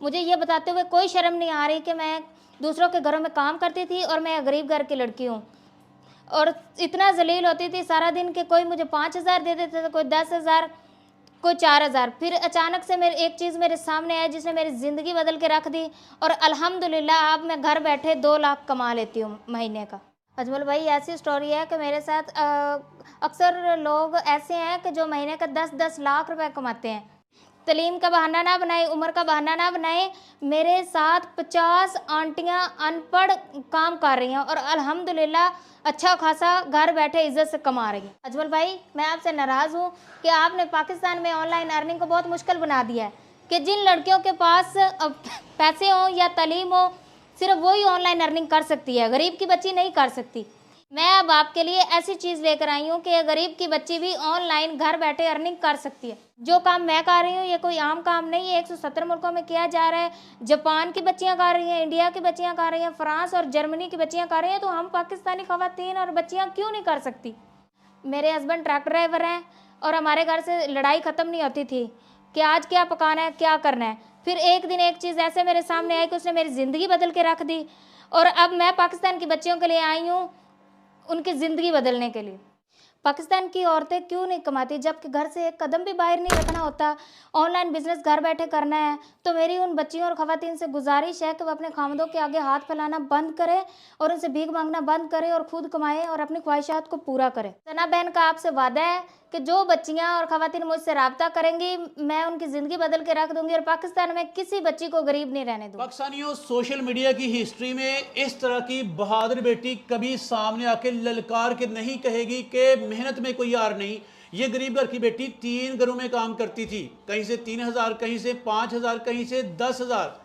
मुझे ये बताते हुए कोई शर्म नहीं आ रही कि मैं दूसरों के घरों में काम करती थी और मैं गरीब घर की लड़की हूँ, और इतना जलील होती थी सारा दिन कि कोई मुझे 5,000 दे देते थे, कोई 10,000, कोई 4,000। फिर अचानक से मेरे एक चीज़ मेरे सामने आई जिसने मेरी ज़िंदगी बदल के रख दी, और अल्हम्दुलिल्लाह अब मैं घर बैठे 2 लाख कमा लेती हूँ महीने का। अजमल भाई, ऐसी स्टोरी है कि मेरे साथ अक्सर लोग ऐसे हैं कि जो महीने का 10-10 लाख रुपए कमाते हैं। तलीम का बहाना ना बनाएं, उम्र का बहाना ना बनाएं। मेरे साथ 50 आंटियां अनपढ़ काम कर रही हैं और अल्हम्दुलिल्लाह अच्छा खासा घर बैठे इज्जत से कमा रही हैं। अजमल भाई, मैं आपसे नाराज़ हूँ कि आपने पाकिस्तान में ऑनलाइन अर्निंग को बहुत मुश्किल बना दिया है कि जिन लड़कियों के पास पैसे हों या तालीम हो, सिर्फ वही ऑनलाइन अर्निंग कर सकती है, गरीब की बच्ची नहीं कर सकती। मैं अब आपके लिए ऐसी चीज़ लेकर आई हूँ कि गरीब की बच्ची भी ऑनलाइन घर बैठे अर्निंग कर सकती है। जो काम मैं कर रही हूँ ये कोई आम काम नहीं है, 170 मुल्कों में किया जा रहा है। जापान की बच्चियाँ कर रही हैं, इंडिया की बच्चियाँ कर रही हैं, फ्रांस और जर्मनी की बच्चियाँ कर रही हैं, तो हम पाकिस्तानी ख़वातीन और बच्चियाँ क्यों नहीं कर सकती? मेरे हस्बैंड ट्रक ड्राइवर हैं और हमारे घर से लड़ाई ख़त्म नहीं होती थी कि आज क्या पकाना है, क्या करना है। फिर एक दिन एक चीज़ ऐसे मेरे सामने आई कि उसने मेरी ज़िंदगी बदल के रख दी, और अब मैं पाकिस्तान की बच्चियों के लिए आई हूँ उनकी ज़िंदगी बदलने के लिए। पाकिस्तान की औरतें क्यों नहीं कमाती, जबकि घर से एक कदम भी बाहर नहीं रखना होता, ऑनलाइन बिजनेस घर बैठे करना है। तो मेरी उन बच्चियों और ख़वातीन से गुजारिश है कि वो अपने खामदों के आगे हाथ फैलाना बंद करें और उनसे भीख मांगना बंद करें और खुद कमाएं और अपनी ख्वाहिशात को पूरा करें। सना बहन का आपसे वादा है कि जो बच्चियां और ख़वातीन मुझसे रब्ता करेंगी, मैं उनकी ज़िंदगी बदल के रख दूंगी और पाकिस्तान में किसी बच्ची को गरीब नहीं रहने दूंगी। पाकिस्तानियों, सोशल मीडिया की हिस्ट्री में इस तरह की बहादुर बेटी कभी सामने आके ललकार के नहीं कहेगी कि मेहनत में कोई यार नहीं। ये गरीब घर की बेटी 3 घरों में काम करती थी, कहीं से 3,000, कहीं से 5,000, कहीं से 10,000।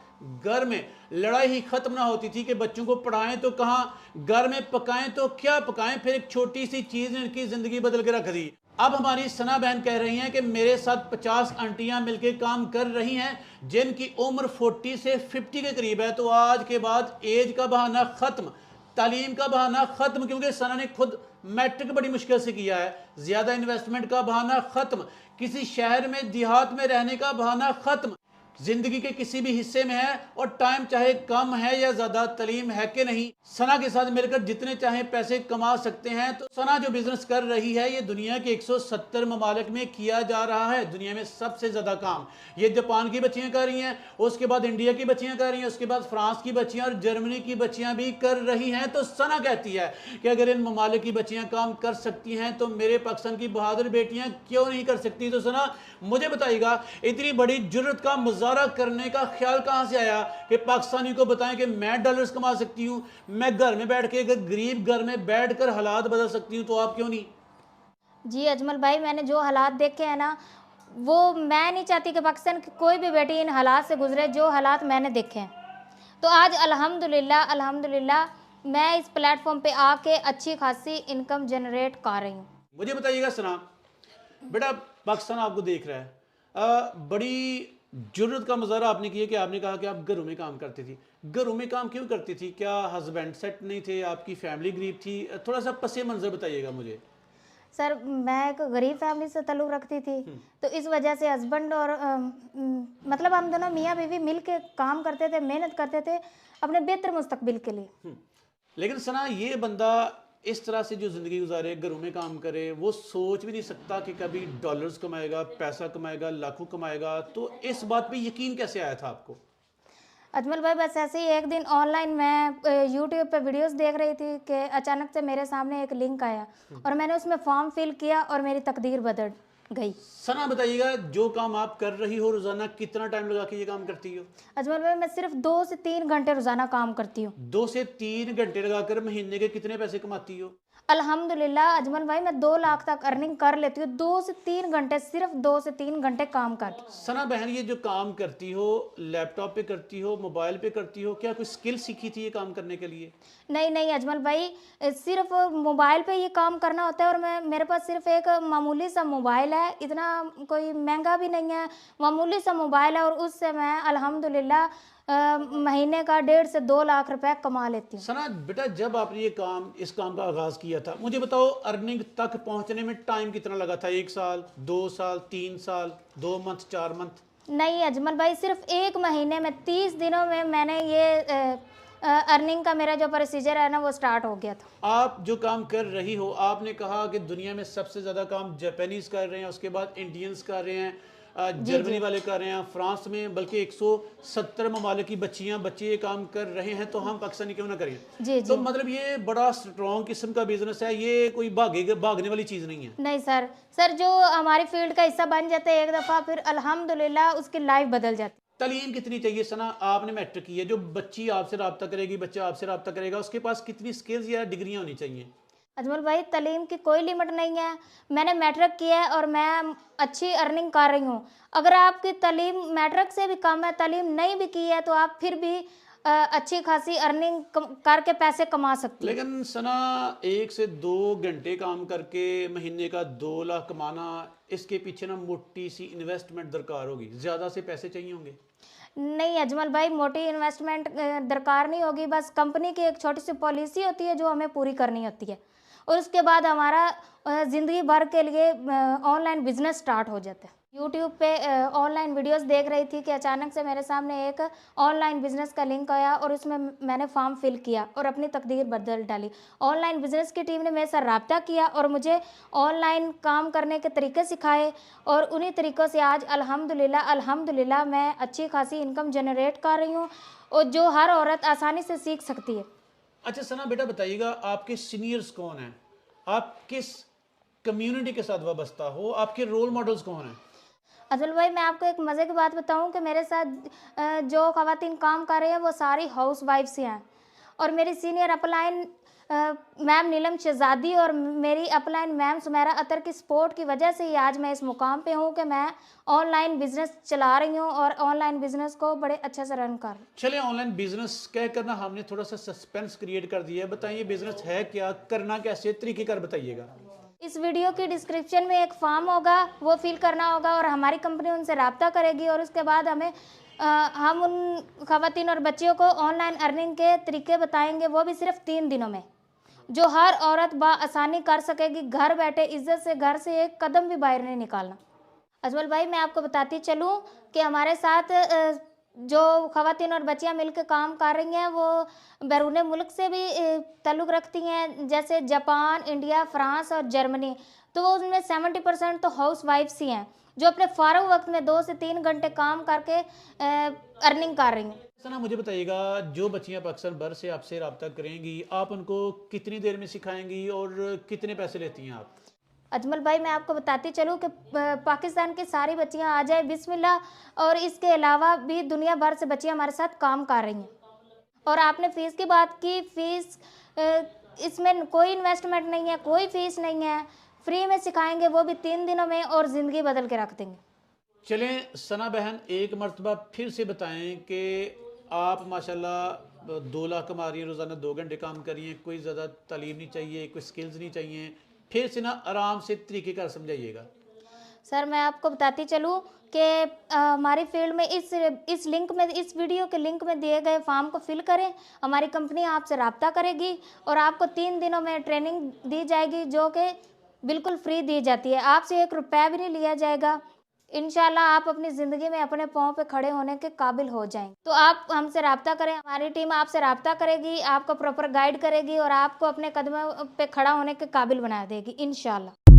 घर में लड़ाई ही खत्म ना होती थी कि बच्चों को पढ़ाएं तो कहाँ, घर में पकाएं तो क्या पकाएं। फिर एक छोटी सी चीज़ ने इनकी ज़िंदगी बदल के रख दी। अब हमारी सना बहन कह रही हैं कि मेरे साथ 50 आंटियां मिलकर काम कर रही हैं जिनकी उम्र 40 से 50 के करीब है। तो आज के बाद एज का बहाना ख़त्म, तालीम का बहाना ख़त्म, क्योंकि सना ने खुद मैट्रिक बड़ी मुश्किल से किया है। ज़्यादा इन्वेस्टमेंट का बहाना ख़त्म, किसी शहर में देहात में रहने का बहाना ख़त्म। जिंदगी के किसी भी हिस्से में है और टाइम चाहे कम है या ज्यादा, तालीम है कि नहीं, सना के साथ मिलकर जितने चाहे पैसे कमा सकते हैं। तो सना जो बिजनेस कर रही है ये दुनिया के 170 ममालिक में किया जा रहा है। दुनिया में सबसे ज्यादा काम ये जापान की बच्चियां कर रही हैं, उसके बाद इंडिया की बच्चियां कर रही हैं, उसके बाद फ्रांस की बच्चियां और जर्मनी की बच्चियां भी कर रही हैं। तो सना कहती है कि अगर इन ममालिक की बच्चियां काम कर सकती हैं तो मेरे पाकिस्तान की बहादुर बेटियां क्यों नहीं कर सकती। तो सना, मुझे बताइएगा, इतनी बड़ी जुर्रत का मुजाहरा करने का ख्याल कहां से आया कि पाकिस्तानी को बताएं कि मैं डॉलर्स कमा सकती हूं, मैं घर में बैठ के, अगर गरीब घर में बैठकर हालात बदल सकती हूं, तो आप क्यों नहीं? जी अजमल भाई, मैंने जो हालात देखे हैं ना, वो मैं नहीं चाहती कि पाकिस्तान की कोई भी बेटी इन हालात से गुजरे जो हालात मैंने देखे हैं। तो आज अल्हम्दुलिल्लाह अल्हम्दुलिल्लाह मैं इस प्लेटफॉर्म पे आके अच्छी खासी इनकम जनरेट कर रही हूँ। मुझे बताइएगा सना बेटा, पाकिस्तान आपको देख रहा है, बड़ी जुर्रत का मुजाहरा आपने किया कि आपने कहा कि आप घरों में काम करती थी। घरों में काम क्यों करती थी? क्या हस्बैंड सेट नहीं थे, आपकी फैमिली गरीब थी? थोड़ा सा पसे मंजर बताइएगा मुझे। सर, मैं एक गरीब फैमिली से ताल्लुक़ रखती थी, तो इस वजह से हस्बैंड और मतलब हम दोनों मियाँ बीवी मिल के काम करते थे, मेहनत करते थे अपने बेहतर मुस्तकबिल के लिए। लेकिन सना, ये बंदा इस तरह से जो ज़िंदगी गुजारे, घरों में काम करे, वो सोच भी नहीं सकता कि कभी डॉलर्स कमाएगा, पैसा कमाएगा, लाखों कमाएगा। तो इस बात पे यकीन कैसे आया था आपको? अजमल भाई, बस ऐसे ही एक दिन ऑनलाइन मैं यूट्यूब पे वीडियोस देख रही थी कि अचानक से मेरे सामने एक लिंक आया और मैंने उसमें फॉर्म फिल किया और मेरी तकदीर बदल गई। सना बताइएगा, जो काम आप कर रही हो रोजाना, कितना टाइम लगा के ये काम करती हो? अजमल भाई, मैं सिर्फ 2 से 3 घंटे रोज़ाना काम करती हूँ। 2 से 3 घंटे लगाकर महीने के कितने पैसे कमाती हो? अल्हम्दुलिल्लाह अजमल भाई, मैं 2 लाख तक अर्निंग कर लेती हूँ 2 से 3 घंटे, सिर्फ 2 से 3 घंटे काम करके। सना बहन, ये जो काम करती हो, लैपटॉप पे करती हो, मोबाइल पे करती हो, क्या कोई स्किल सीखी थी ये काम करने के लिए? नहीं नहीं अजमल भाई, सिर्फ मोबाइल पे ये काम करना होता है और मेरे पास सिर्फ एक मामूली सा मोबाइल है, इतना कोई महंगा भी नहीं है, मामूली सा मोबाइल है और उससे मैं अल्हम्दुलिल्लाह महीने का 1.5 से 2 लाख रुपए कमा लेती हूँ। सना बेटा, जब आपने ये काम, इस काम का आगाज किया था, मुझे बताओ अर्निंग तक पहुंचने में टाइम कितना लगा था? 1 साल, 2 साल, 3 साल, 2 मंथ, 4 मंथ? नहीं अजमल भाई, सिर्फ 1 महीने में 30 दिनों में मैंने ये अर्निंग का मेरा जो प्रोसीजर है ना वो स्टार्ट हो गया था। आप जो काम कर रही हो, आपने कहा कि दुनिया में सबसे ज़्यादा काम जापानीज़ कर रहे हैं, उसके बाद इंडियंस कर रहे हैं, जर्मनी वाले कर रहे हैं, फ्रांस में बल्कि 170 ममालिक की बच्चियां बच्चे ये काम कर रहे हैं, तो हम पाकिस्तानी क्यों ना करें। जी तो जी। मतलब ये बड़ा स्ट्रॉन्ग किस्म का बिजनेस है, ये कोई भागने वाली चीज़ नहीं है। नहीं सर, सर जो हमारी फील्ड का हिस्सा बन जाते हैं एक दफ़ा, फिर अल्हम्दुलिल्लाह उसकी लाइफ बदल जाती है। तालीम कितनी चाहिए सना? आपने मैट्रिक की है, जो बच्ची आपसे रब्ता करेगी, बच्चा आपसे रब्ता करेगा, उसके पास कितनी स्किल्स या डिग्रियां होनी चाहिए? अजमल भाई तालीम की कोई लिमिट नहीं है। मैंने मैट्रिक किया है और मैं अच्छी अर्निंग कर रही हूँ। अगर आपकी तालीम मैट्रिक से भी कम है, तालीम नहीं भी की है, तो आप फिर भी अच्छी खासी अर्निंग करके पैसे कमा सकती हैं। लेकिन सना 1 से 2 घंटे काम करके महीने का 2 लाख कमाना, इसके पीछे ना मोटी सी इन्वेस्टमेंट दरकार होगी, ज़्यादा से पैसे चाहिए होंगे। नहीं अजमल भाई, मोटी इन्वेस्टमेंट दरकार नहीं होगी। बस कंपनी की एक छोटी सी पॉलिसी होती है जो हमें पूरी करनी होती है, और उसके बाद हमारा ज़िंदगी भर के लिए ऑनलाइन बिजनेस स्टार्ट हो जाता है। यूट्यूब पे ऑनलाइन वीडियोस देख रही थी कि अचानक से मेरे सामने एक ऑनलाइन बिजनेस का लिंक आया, और उसमें मैंने फॉर्म फिल किया और अपनी तकदीर बदल डाली। ऑनलाइन बिजनेस की टीम ने मेरे साथ रब्ता किया और मुझे ऑनलाइन काम करने के तरीके सिखाए, और उन्हीं तरीक़ों से आज अल्हम्दुलिल्लाह मैं अच्छी खासी इनकम जनरेट कर रही हूँ, और जो हर औरत आसानी से सीख सकती है। अच्छा सना बेटा, बताइएगा आपके सीनियर्स कौन हैं? आप किस कम्युनिटी के साथ वाबस्ता हो? आपके रोल मॉडल्स कौन हैं? अजल भाई, मैं आपको एक मज़े की बात बताऊं कि मेरे साथ जो ख़वातीन काम कर रही हैं वो सारी हाउस वाइफ्स ही हैं, और मेरी सीनियर अपलाइन मैम नीलम शहजादी और मेरी अपलाइन मैम सुमेरा अतर की सपोर्ट की वजह से ही आज मैं इस मुकाम पे हूँ कि मैं ऑनलाइन बिजनेस चला रही हूँ और ऑनलाइन बिजनेस को बड़े अच्छे से रन कर रही हूँ। चलिए, ऑनलाइन बिजनेस कह करना हमने थोड़ा सा सस्पेंस क्रिएट कर दिया है। बताइए बिजनेस है क्या, करना कैसे, तरीक़ेकार बताइएगा। इस वीडियो की डिस्क्रिप्शन में एक फॉर्म होगा, वो फिल करना होगा, और हमारी कंपनी उनसे रब्ता करेगी, और उसके बाद हम उन ख़वातीन और बच्चियों को ऑनलाइन अर्निंग के तरीके बताएंगे, वो भी सिर्फ 3 दिनों में, जो हर औरत आसानी कर सकेगी, घर बैठे इज्जत से, घर से एक कदम भी बाहर नहीं निकालना। अजमल भाई, मैं आपको बताती चलूँ कि हमारे साथ जो ख़वातीन और बच्चियाँ मिलकर काम कर रही हैं वो बैरून मुल्क से भी ताल्लुक़ रखती हैं, जैसे जापान, इंडिया, फ्रांस और जर्मनी। तो वो उनमें 70% तो हाउस वाइफ्स ही हैं, जो अपने फ़ारग वक्त में 2 से 3 घंटे काम करके अर्निंग कर रही हैं। सना मुझे बताइएगा, जो बच्चियां पाकिस्तान भर से आपसे रब्ता करेंगी, आप उनको कितनी देर में सिखाएंगी और कितने पैसे लेती हैं आप? अजमल भाई, मैं आपको बताती चलूँ कि पाकिस्तान की सारी बच्चियां आ जाए बिस्मिल्लाह, और इसके अलावा भी दुनिया भर से बच्चियां हमारे साथ काम कर रही हैं। और आपने फ़ीस की बात की, फ़ीस इसमें कोई इन्वेस्टमेंट नहीं है, कोई फ़ीस नहीं है, फ्री में सिखाएंगे, वो भी 3 दिनों में, और ज़िंदगी बदल के रख देंगे। चलें सना बहन, एक मरतबा फिर से बताएं कि आप माशाल्लाह 2 लाख कमा रही हैं, रोज़ाना 2 घंटे काम कर रही हैं, कोई ज़्यादा तालीम नहीं चाहिए, कोई स्किल्स नहीं चाहिए। फिर से ना आराम से तरीक़ेकार समझाइएगा। सर मैं आपको बताती चलूँ कि हमारी फील्ड में इस लिंक में, इस वीडियो के लिंक में दिए गए फॉर्म को फिल करें, हमारी कंपनी आपसे रब्ता करेगी, और आपको 3 दिनों में ट्रेनिंग दी जाएगी, जो कि बिल्कुल फ्री दी जाती है। आपसे 1 रुपया भी नहीं लिया जाएगा। इंशाल्लाह आप अपनी ज़िंदगी में अपने पाँव पे खड़े होने के काबिल हो जाएंगे। तो आप हमसे रब्ता करें, हमारी टीम आपसे रब्ता करेगी, आपको प्रॉपर गाइड करेगी, और आपको अपने कदमों पे खड़ा होने के काबिल बना देगी इंशाल्लाह।